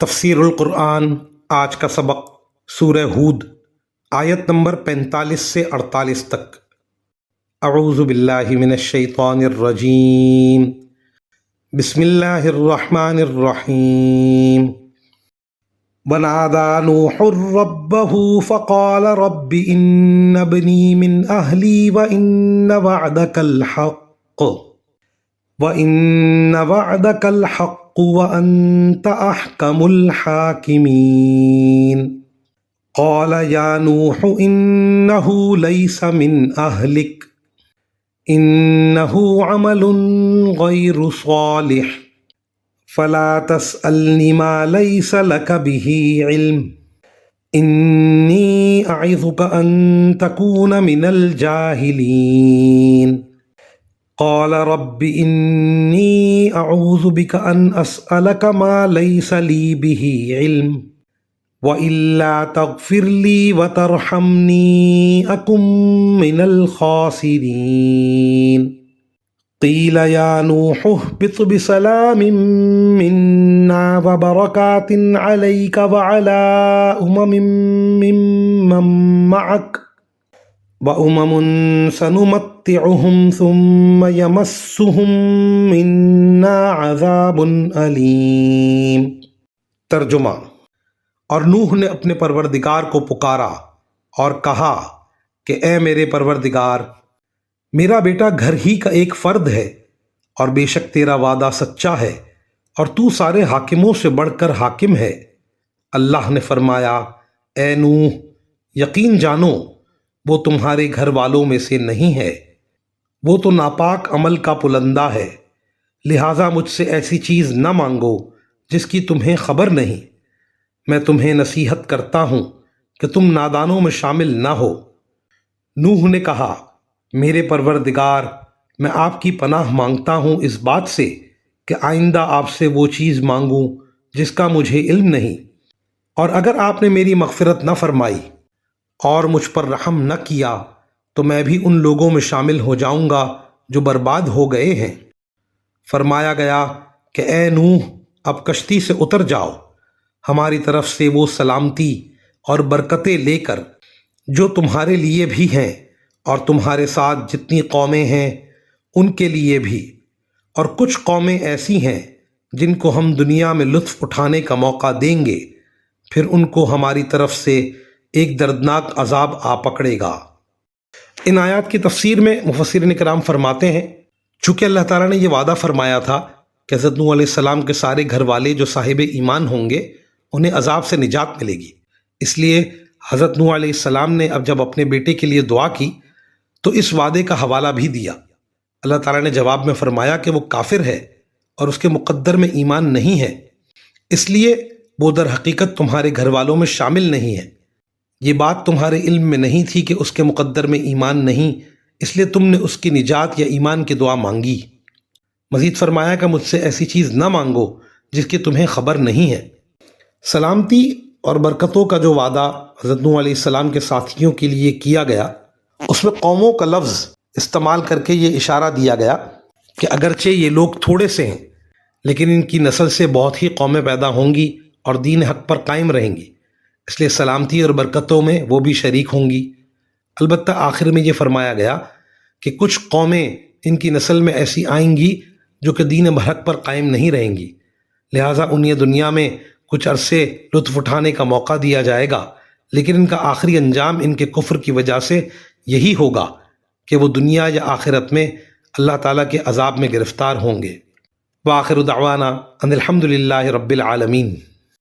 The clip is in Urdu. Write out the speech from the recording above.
تفسیر القرآن آج کا سبق سورہ ہود آیت نمبر 45 سے 48 تک۔ اعوذ باللہ من الشیطان الرجیم، بسم اللہ الرحمن الرحیم۔ ونادى نوح ربه فقال رب إن ابني من أهلي وإن وعدك الحق وأنت أحكم الحاكمين۔ قال يا نوح إنه ليس من أهلك إنه عمل غير صالح فلا تسألني ما ليس لك به علم إني أعظك أن تكون من الجاهلين۔ قال رب إني أعوذ بك أن أسألك ما ليس لي به علم وإلا تغفر لي وترحمني أكن من الخاسرين۔ قيل يا نوح اهبط بسلام منا وبركات عليك وعلى ممن معك وأمم سنمتعهم ثم يمسهم منا عذاب أليم۔ ترجمہ۔ اور نوح نے اپنے پروردگار کو پکارا اور کہا کہ اے میرے پروردگار، میرا بیٹا گھر ہی کا ایک فرد ہے، اور بے شک تیرا وعدہ سچا ہے اور تو سارے حاکموں سے بڑھ کر حاکم ہے۔ اللہ نے فرمایا، اے نوح، یقین جانو وہ تمہارے گھر والوں میں سے نہیں ہے، وہ تو ناپاک عمل کا پلندہ ہے، لہٰذا مجھ سے ایسی چیز نہ مانگو جس کی تمہیں خبر نہیں۔ میں تمہیں نصیحت کرتا ہوں کہ تم نادانوں میں شامل نہ ہو۔ نوح نے کہا، میرے پروردگار، میں آپ کی پناہ مانگتا ہوں اس بات سے کہ آئندہ آپ سے وہ چیز مانگوں جس کا مجھے علم نہیں، اور اگر آپ نے میری مغفرت نہ فرمائی اور مجھ پر رحم نہ کیا تو میں بھی ان لوگوں میں شامل ہو جاؤں گا جو برباد ہو گئے ہیں۔ فرمایا گیا کہ اے نوح، اب کشتی سے اتر جاؤ، ہماری طرف سے وہ سلامتی اور برکتیں لے کر جو تمہارے لیے بھی ہیں اور تمہارے ساتھ جتنی قومیں ہیں ان کے لیے بھی، اور کچھ قومیں ایسی ہیں جن کو ہم دنیا میں لطف اٹھانے کا موقع دیں گے، پھر ان کو ہماری طرف سے ایک دردناک عذاب آ پکڑے گا۔ ان آیات کی تفسیر میں مفسرین کرام فرماتے ہیں، چونکہ اللہ تعالیٰ نے یہ وعدہ فرمایا تھا کہ حضرت نوح علیہ السلام کے سارے گھر والے جو صاحب ایمان ہوں گے انہیں عذاب سے نجات ملے گی، اس لیے حضرت نوح علیہ السلام نے اب جب اپنے بیٹے کے لیے دعا کی تو اس وعدے کا حوالہ بھی دیا۔ اللہ تعالیٰ نے جواب میں فرمایا کہ وہ کافر ہے اور اس کے مقدر میں ایمان نہیں ہے، اس لیے وہ در حقیقت تمہارے گھر والوں میں شامل نہیں ہے۔ یہ بات تمہارے علم میں نہیں تھی کہ اس کے مقدر میں ایمان نہیں، اس لیے تم نے اس کی نجات یا ایمان کی دعا مانگی۔ مزید فرمایا کہ مجھ سے ایسی چیز نہ مانگو جس کی تمہیں خبر نہیں ہے۔ سلامتی اور برکتوں کا جو وعدہ حضرت نوح علیہ السلام کے ساتھیوں کے لیے کیا گیا، اس میں قوموں کا لفظ استعمال کر کے یہ اشارہ دیا گیا کہ اگرچہ یہ لوگ تھوڑے سے ہیں لیکن ان کی نسل سے بہت ہی قومیں پیدا ہوں گی اور دین حق پر قائم رہیں گی، اس لیے سلامتی اور برکتوں میں وہ بھی شریک ہوں گی۔ البتہ آخر میں یہ فرمایا گیا کہ کچھ قومیں ان کی نسل میں ایسی آئیں گی جو کہ دین برحق پر قائم نہیں رہیں گی، لہٰذا انہیں دنیا میں کچھ عرصے لطف اٹھانے کا موقع دیا جائے گا، لیکن ان کا آخری انجام ان کے کفر کی وجہ سے یہی ہوگا کہ وہ دنیا یا آخرت میں اللہ تعالیٰ کے عذاب میں گرفتار ہوں گے۔ وآخر دعوانا ان الحمد للہ رب العالمین۔